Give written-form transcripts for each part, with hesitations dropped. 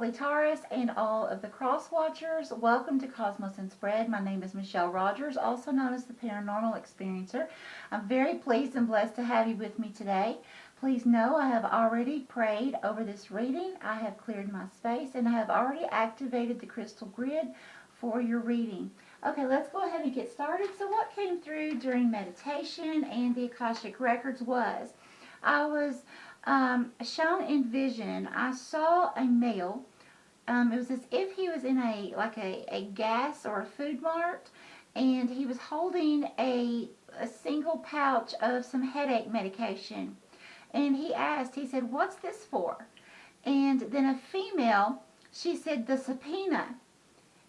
lovely Taurus and all of the cross watchers. Welcome to Cosmos and Spread. My name is Michelle Rogers, also known as the Paranormal Experiencer. I'm very pleased and blessed to have you with me today. Please know I have already prayed over this reading. I have cleared my space and I have already activated the crystal grid for your reading. Okay, let's go ahead and get started. So what came through during meditation and the Akashic records was, I was shown in vision. I saw a male. It was as if he was in a gas or a food mart, and he was holding a single pouch of some headache medication. And he said, "What's this for?" And then a female, she said, "The subpoena."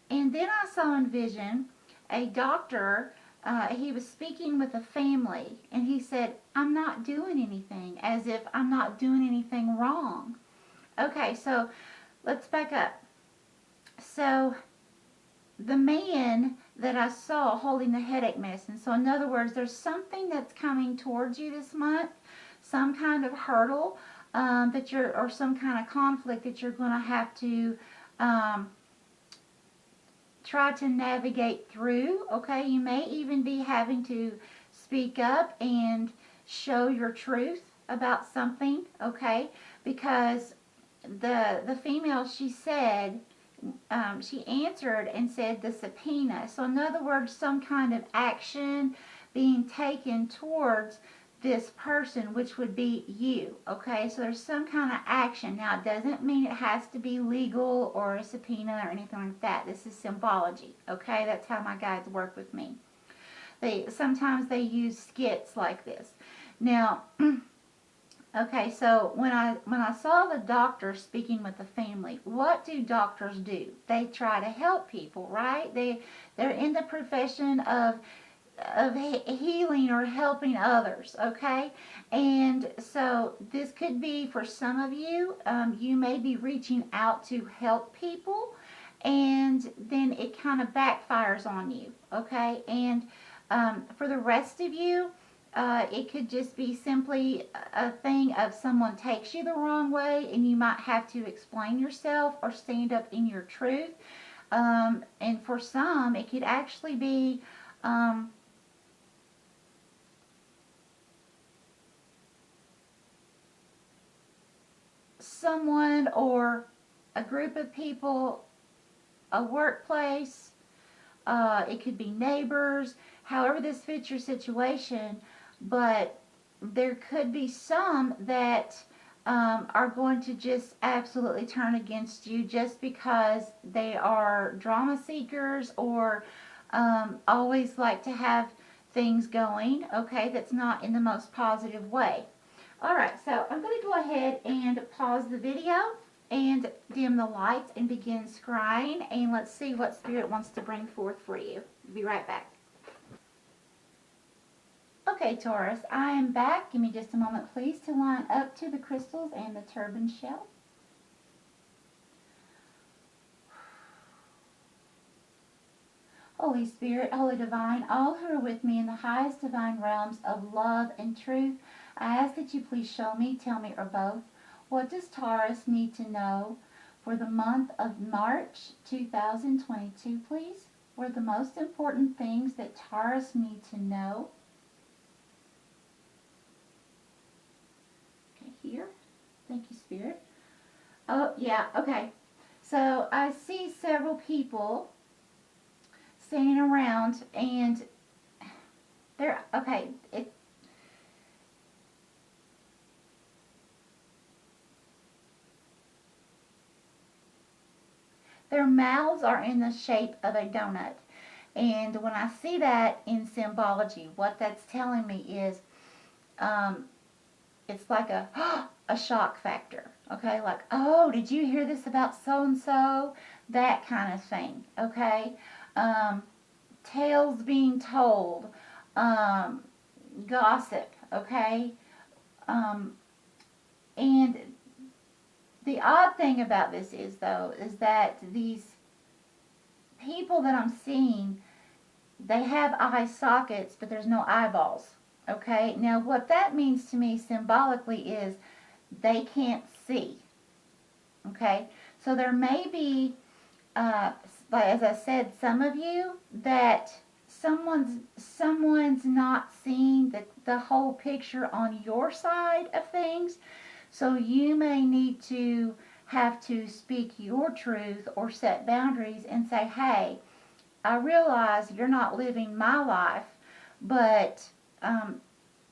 And then I saw in vision a doctor. He was speaking with a family, and he said, "I'm not doing anything," as if I'm not doing anything wrong. Okay, so let's back up. So the man that I saw holding the headache medicine, so in other words, there's something that's coming towards you this month, some kind of hurdle or some kind of conflict that you're going to have to try to navigate through. Okay, you may even be having to speak up and show your truth about something, okay, because the female, she said, she answered and said the subpoena. So in other words, some kind of action being taken towards this person, which would be you, okay? So there's some kind of action. Now, it doesn't mean it has to be legal or a subpoena or anything like that. This is symbology, okay? That's how my guides work with me. Sometimes they use skits like this. Now, okay, so when I saw the doctor speaking with the family, what do doctors do? They try to help people, right? They're in the profession of healing or helping others, okay? And so this could be, for some of you, you may be reaching out to help people, and then it kind of backfires on you, okay? And for the rest of you, it could just be simply a thing of someone takes you the wrong way, and you might have to explain yourself or stand up in your truth. And for some, it could actually be someone or a group of people, a workplace, it could be neighbors, however this fits your situation, but there could be some that are going to just absolutely turn against you just because they are drama seekers or always like to have things going, okay, that's not in the most positive way. Alright, so I'm going to go ahead and pause the video and dim the lights and begin scrying, and let's see what Spirit wants to bring forth for you. Be right back. Okay, Taurus, I am back. Give me just a moment, please, to line up to the crystals and the turban shell. Holy Spirit, Holy Divine, all who are with me in the highest divine realms of love and truth, I ask that you please show me, tell me, or both, what does Taurus need to know for the month of March 2022, please? What are the most important things that Taurus need to know? Okay, here. Thank you, Spirit. Oh, yeah, okay. So I see several people standing around, and they're, okay, their mouths are in the shape of a donut. And when I see that in symbology, what that's telling me is it's like a shock factor. Okay, like, oh, did you hear this about so-and-so? That kind of thing, okay? Tales being told, gossip, okay? And the odd thing about this is, though, is that these people that I'm seeing, they have eye sockets, but there's no eyeballs, okay? Now, what that means to me symbolically is they can't see, okay? So there may be, like as I said, some of you that someone's not seeing the whole picture on your side of things. So you may need to have to speak your truth or set boundaries and say, hey, I realize you're not living my life, but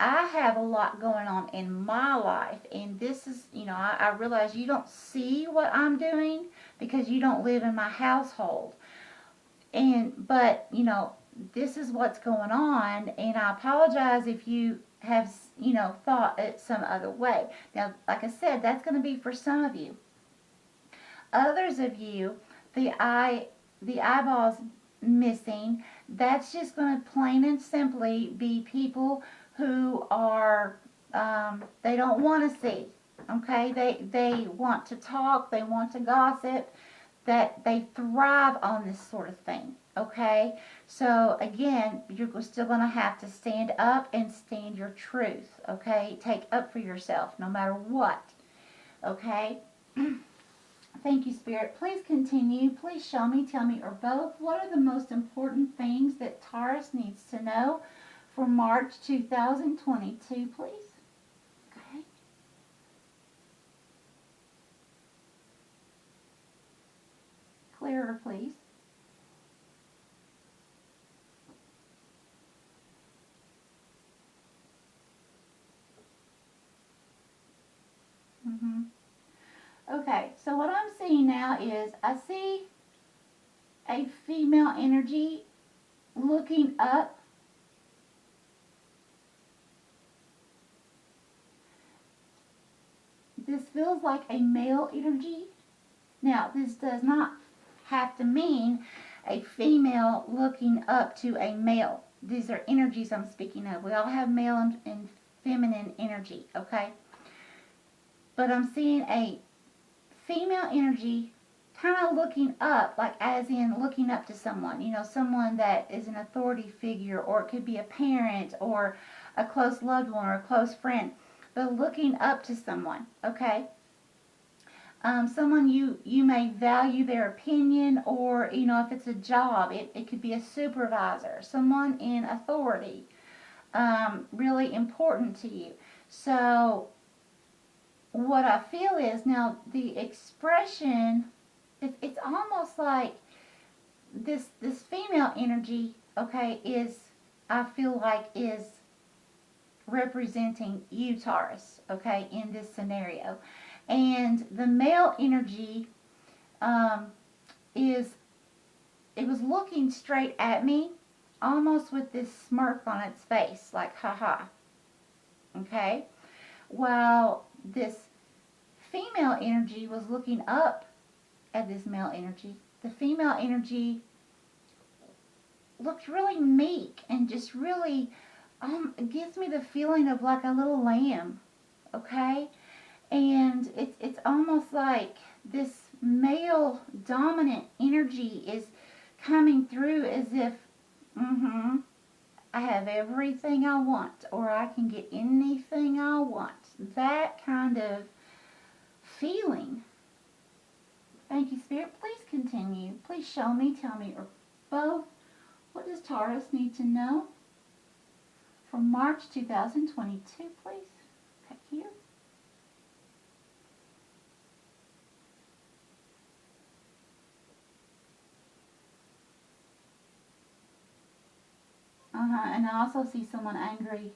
I have a lot going on in my life, and this is, I realize you don't see what I'm doing because you don't live in my household. But, this is what's going on, and I apologize if you have, thought it some other way. Now, like I said, that's going to be for some of you. Others of you, the eyeballs missing, that's just going to plain and simply be people who are, they don't want to see, okay? They want to talk, they want to gossip, that they thrive on this sort of thing, okay? So again, you're still going to have to stand up and stand your truth, okay? Take up for yourself no matter what, okay? Thank you, Spirit. Please continue. Please show me, tell me, or both. What are the most important things that Taurus needs to know for March 2022, please? Okay. Clearer, please. Okay, so what I'm seeing now is I see a female energy looking up. This feels like a male energy. Now, this does not have to mean a female looking up to a male. These are energies I'm speaking of. We all have male and feminine energy, okay? But I'm seeing a female energy kind of looking up, like as in looking up to someone, someone that is an authority figure, or it could be a parent or a close loved one or a close friend, but looking up to someone, okay? Someone you may value their opinion, or, if it's a job, it could be a supervisor, someone in authority, really important to you. So what I feel is now the expression, it's almost like this female energy, okay, I feel like is representing you, Taurus, okay, in this scenario. And the male energy it was looking straight at me, almost with this smirk on its face, like haha, okay, while this female energy was looking up at this male energy. The female energy looked really meek and just really, it gives me the feeling of like a little lamb, okay? And it's almost like this male dominant energy is coming through as if, I have everything I want, or I can get anything I want. That kind of feeling. Thank you, Spirit. Please continue. Please show me, tell me, or both. What does Taurus need to know for March 2022, please? Okay, here. And I also see someone angry.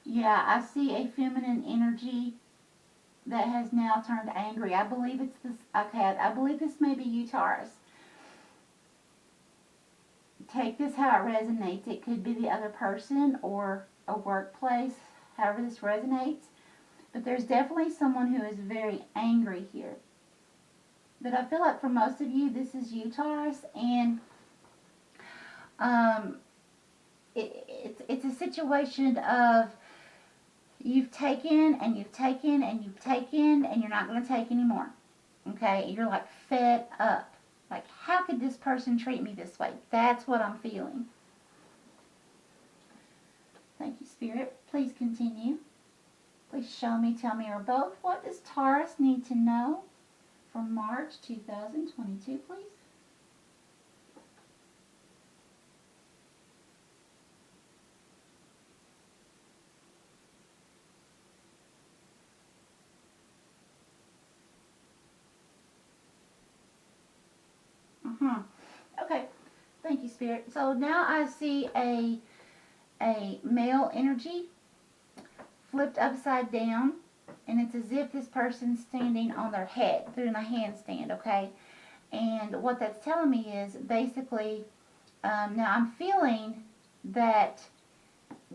Yeah, I see a feminine energy that has now turned angry. I believe it's this, okay, I believe this may be you, Taurus. Take this how it resonates. It could be the other person or a workplace, however this resonates. But there's definitely someone who is very angry here. But I feel like for most of you, this is you, Taurus, and it's a situation of you've taken and you've taken and you've taken and you're not going to take anymore. Okay? You're like fed up. Like, how could this person treat me this way? That's what I'm feeling. Thank you, Spirit. Please continue. Please show me, tell me, or both. What does Taurus need to know for March 2022, please? Okay, thank you, Spirit. So now I see a male energy flipped upside down, and it's as if this person's standing on their head, doing a handstand, okay? And what that's telling me is basically, now I'm feeling that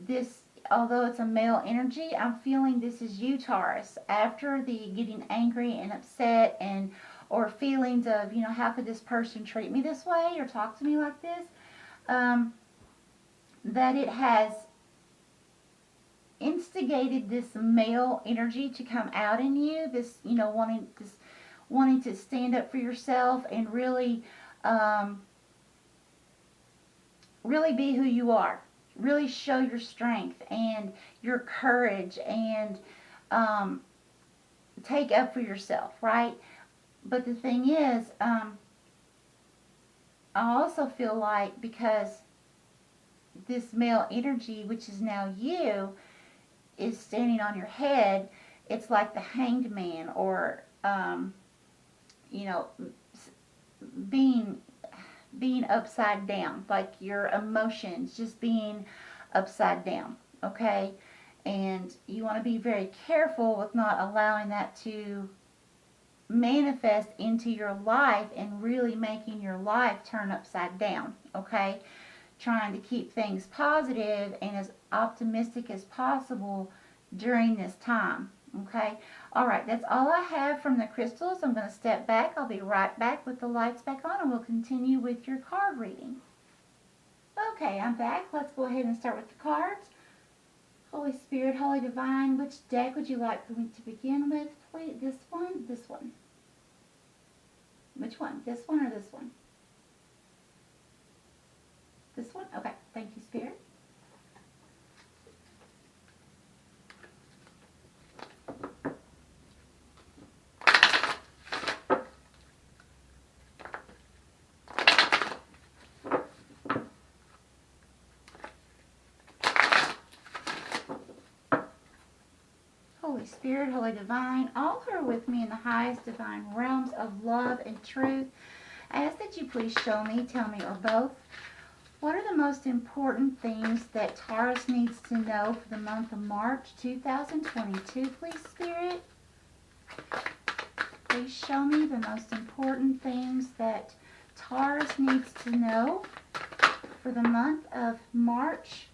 this, although it's a male energy, I'm feeling this is you, Taurus, after the getting angry and upset and or feelings of, you know, how could this person treat me this way or talk to me like this, that it has instigated this male energy to come out in you, this, you know, wanting to stand up for yourself and really, really be who you are, really show your strength and your courage and take up for yourself, right? But the thing is, I also feel like because this male energy, which is now you, is standing on your head, it's like the hanged man, or you know, being upside down, like your emotions just being upside down, okay? And you want to be very careful with not allowing that to manifest into your life and really making your life turn upside down, okay? Trying to keep things positive and as optimistic as possible during this time, okay? All right, that's all I have from the crystals. I'm going to step back. I'll be right back with the lights back on, and we'll continue with your card reading. Okay, I'm back. Let's go ahead and start with the cards. Holy Spirit, Holy Divine, which deck would you like me to begin with, please? This one? This one? Which one? This one or this one? This one? Okay, thank you, Spirit. Holy Spirit, Holy Divine, all who are with me in the highest divine realms of love and truth, I ask that you please show me, tell me, or both, what are the most important things that Taurus needs to know for the month of March 2022, please, Spirit? Please show me the most important things that Taurus needs to know for the month of March.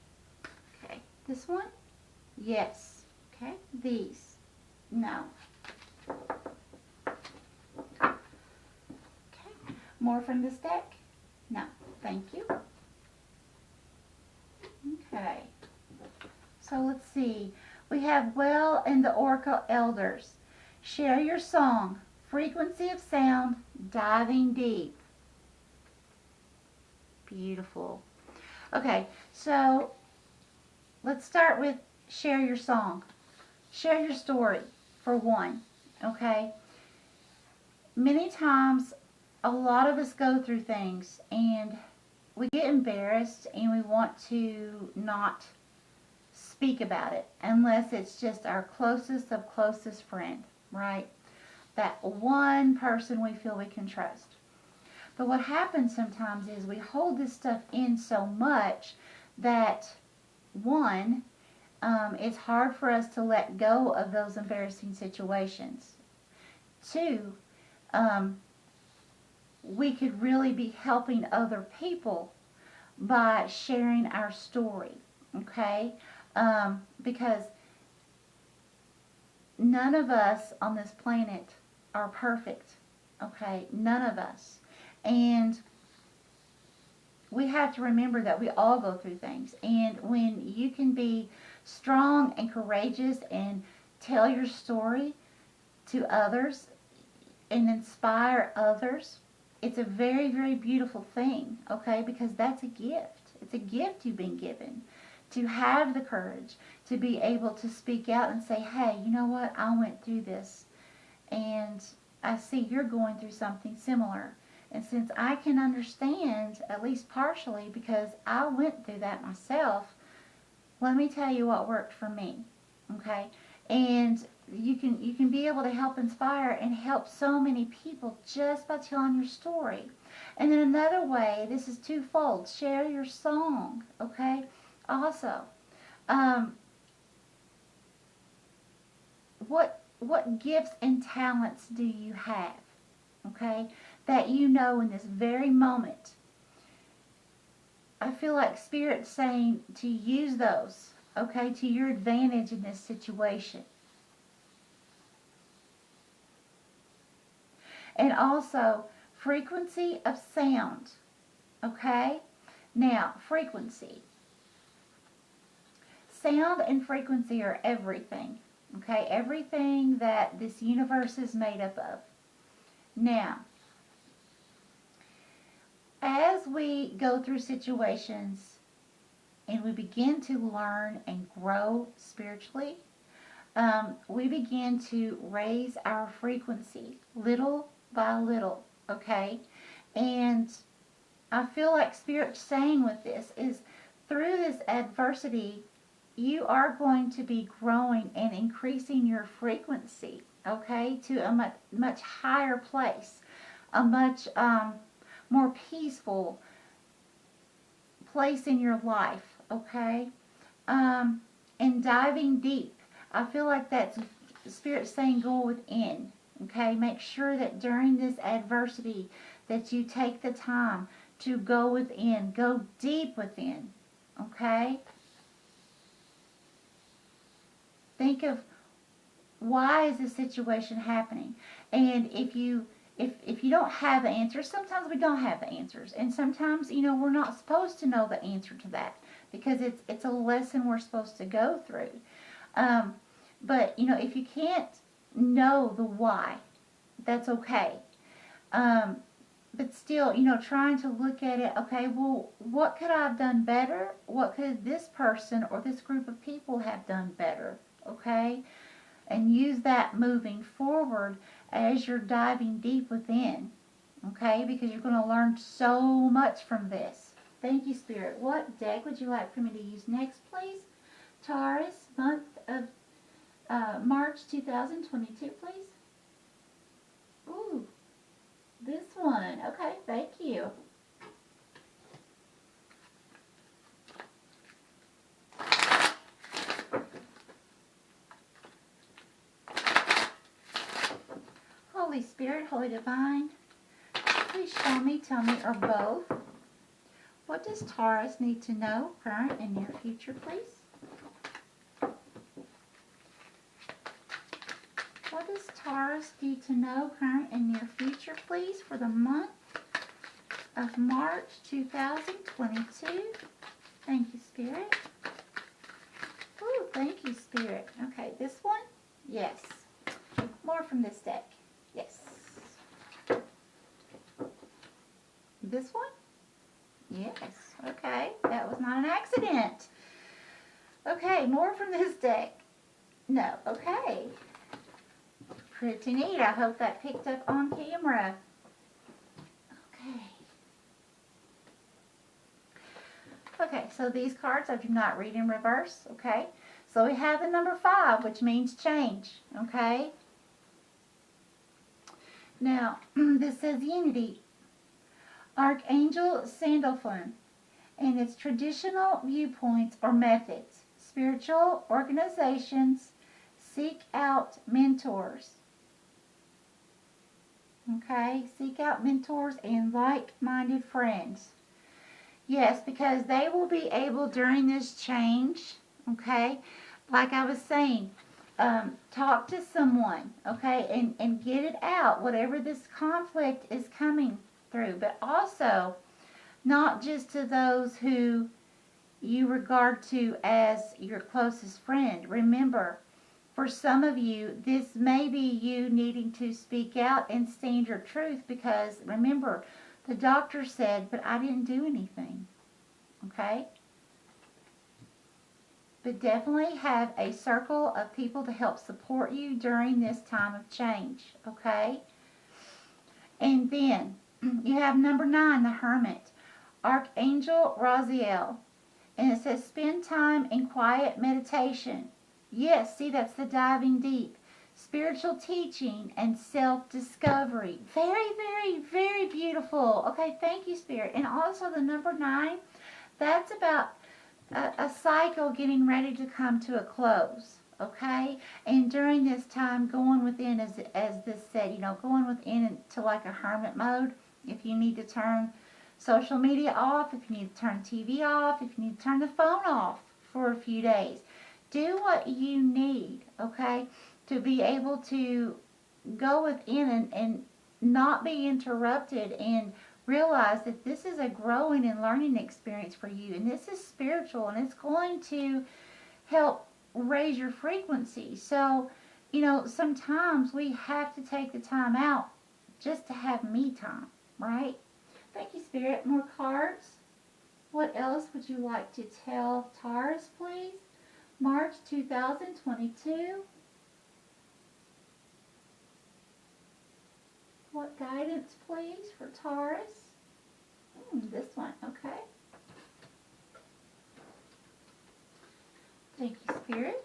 Okay, this one? Yes. Okay, these. No. Okay, more from this deck? No, thank you. Okay, so let's see. We have Well and the Oracle Elders. Share your song. Frequency of sound, diving deep. Beautiful. Okay, so let's start with share your song. Share your story, for one, okay? Many times, a lot of us go through things, and we get embarrassed, and we want to not speak about it, unless it's just our closest of closest friend, right? That one person we feel we can trust. But what happens sometimes is we hold this stuff in so much that, one, it's hard for us to let go of those embarrassing situations. Two, we could really be helping other people by sharing our story, okay? Because none of us on this planet are perfect, okay? None of us. And we have to remember that we all go through things. And when you can be strong and courageous and tell your story to others and inspire others, it's a very, very beautiful thing, okay? Because that's a gift. It's a gift you've been given to have the courage to be able to speak out and say, hey, you know what, I went through this, and I see you're going through something similar. And since I can understand, at least partially, because I went through that myself, let me tell you what worked for me, okay? And you can be able to help inspire and help so many people just by telling your story. And then another way, this is twofold, share your song, okay? Also, what gifts and talents do you have, okay, that you know in this very moment? I feel like Spirit's saying to use those, okay, to your advantage in this situation. And also, frequency of sound, okay? Now, frequency. Sound and frequency are everything, okay? Everything that this universe is made up of. Now, as we go through situations and we begin to learn and grow spiritually, we begin to raise our frequency little by little, okay? And I feel like Spirit's saying with this is through this adversity, you are going to be growing and increasing your frequency, okay, to a much higher place, a much more peaceful place in your life, okay? And diving deep. I feel like that's Spirit saying go within, okay? Make sure that during this adversity that you take the time to go within, go deep within, okay? Think of why is this situation happening? And if you don't have the answers, sometimes we don't have the answers. And sometimes, we're not supposed to know the answer to that because it's a lesson we're supposed to go through. But, if you can't know the why, that's okay. But still, trying to look at it, okay, well, what could I have done better? What could this person or this group of people have done better? Okay? And use that moving forward as you're diving deep within. Okay? Because you're going to learn so much from this. Thank you, Spirit. What deck would you like for me to use next, please? Taurus, month of March 2022, please. Ooh, this one. Okay, thank you. Holy Spirit, Holy Divine, please show me, tell me, or both. What does Taurus need to know, current and near future, please? What does Taurus need to know, current and near future, please, for the month of March 2022? Thank you, Spirit. Ooh, thank you, Spirit. Okay, this one? Yes. More from this deck. Yes. This one? Yes. Okay, that was not an accident. Okay, more from this deck. No, okay. Pretty neat. I hope that picked up on camera. Okay. Okay, so these cards I do not read in reverse, okay? So we have the number 5, which means change, okay? Now, this says unity. Archangel Sandalphon and its traditional viewpoints or methods. Spiritual organizations seek out mentors. Okay, seek out mentors and like-minded friends. Yes, because they will be able during this change, okay, like I was saying, talk to someone, okay, and get it out, whatever this conflict is coming through. But also, not just to those who you regard to as your closest friend. Remember, for some of you, this may be you needing to speak out and stand your truth because, remember, the doctor said, but I didn't do anything. Okay? but definitely have a circle of people to help support you during this time of change, okay? And then you have number 9, the Hermit, Archangel Raziel. And it says, spend time in quiet meditation. Yes, see, that's the diving deep. Spiritual teaching and self-discovery. Very, very, very beautiful. Okay, thank you, Spirit. And also the number 9, that's about a cycle getting ready to come to a close. Okay? And during this time, going within, as this said, going within into like a hermit mode. If you need to turn social media off, if you need to turn TV off, if you need to turn the phone off for a few days. Do what you need, okay, to be able to go within and not be interrupted, and realize that this is a growing and learning experience for you, and this is spiritual, and it's going to help raise your frequency. So, sometimes we have to take the time out just to have me time, right? Thank you, Spirit. More cards. What else would you like to tell Taurus, please? March 2022. What guidance, please, for Taurus? This one, okay. Thank you, Spirit.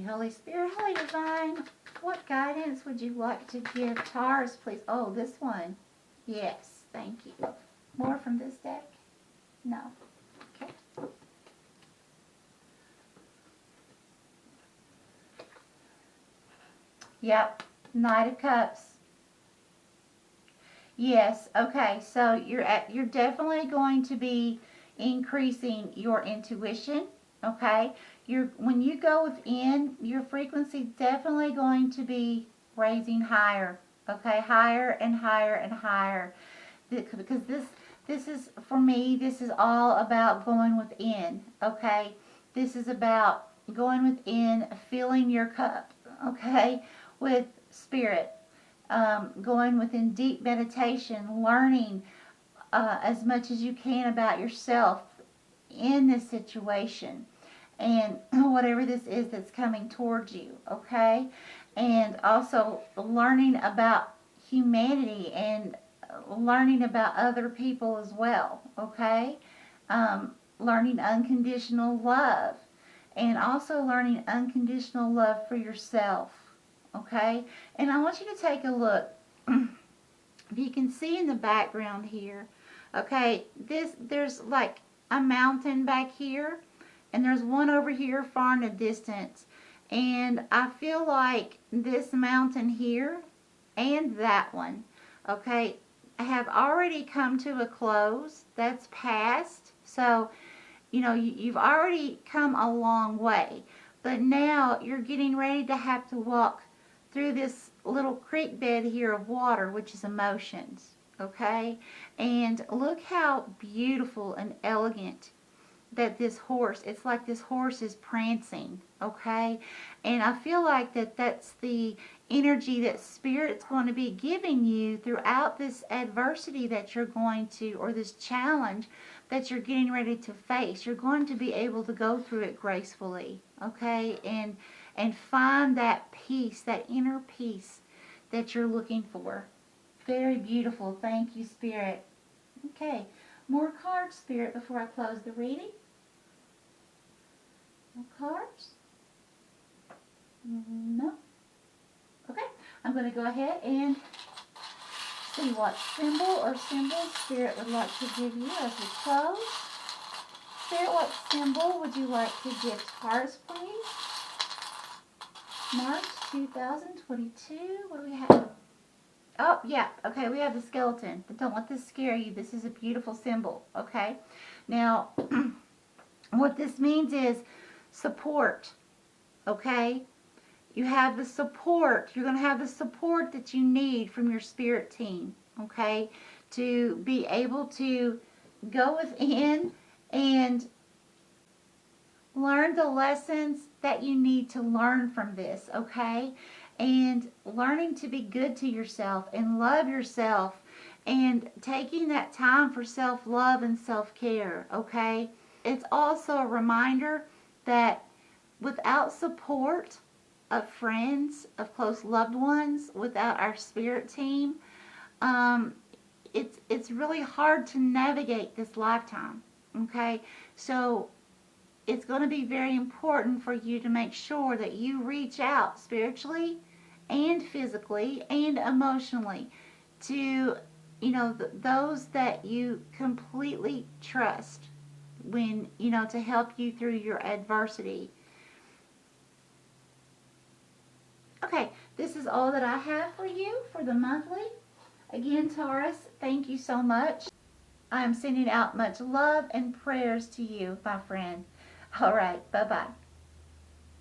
Holy Spirit, Holy Divine, what guidance would you like to give Taurus, please? Oh, this one. Yes, thank you. More from this deck? No. Okay. Yep, Knight of Cups. Yes, okay, so you're definitely going to be increasing your intuition, okay? When you go within, your frequency definitely going to be raising higher, okay? Higher and higher and higher. Because this is, for me, this is all about going within, okay? This is about going within, filling your cup, okay, with Spirit. Going within deep meditation, learning as much as you can about yourself in this situation. And whatever this is that's coming towards you, okay? And also learning about humanity and learning about other people as well, okay? Learning unconditional love, and also learning unconditional love for yourself, okay? And I want you to take a look. If you can see in the background here, okay, there's like a mountain back here, and there's one over here far in the distance. And I feel like this mountain here and that one, okay, have already come to a close. That's past. So, you've already come a long way. But now you're getting ready to have to walk through this little creek bed here of water, which is emotions, okay? And look how beautiful and elegant that this horse, it's like this horse is prancing, okay? And I feel like that's the energy that Spirit's going to be giving you throughout this adversity that you're going to, or this challenge that you're getting ready to face. You're going to be able to go through it gracefully, okay? And find that peace, that inner peace that you're looking for. Very beautiful. Thank you, Spirit. Okay. More cards, Spirit, before I close the reading. More cards? No. Okay. I'm going to go ahead and see what symbol or symbols Spirit would like to give you as we close. Spirit, what symbol would you like to give Taurus, please? March 2022. What do we have? Oh, yeah. Okay, we have the skeleton. But don't let this scare you. This is a beautiful symbol. Okay? Now, what this means is support. Okay? You have the support. You're going to have the support that you need from your spirit team. Okay? To be able to go within and learn the lessons that you need to learn from this, okay? And learning to be good to yourself and love yourself and taking that time for self-love and self-care, okay? It's also a reminder that without support of friends, of close loved ones, without our spirit team, it's really hard to navigate this lifetime, okay? So it's going to be very important for you to make sure that you reach out spiritually and physically and emotionally to, those that you completely trust when, to help you through your adversity. Okay, this is all that I have for you for the monthly. Again, Taurus, thank you so much. I am sending out much love and prayers to you, my friend. All right, bye-bye.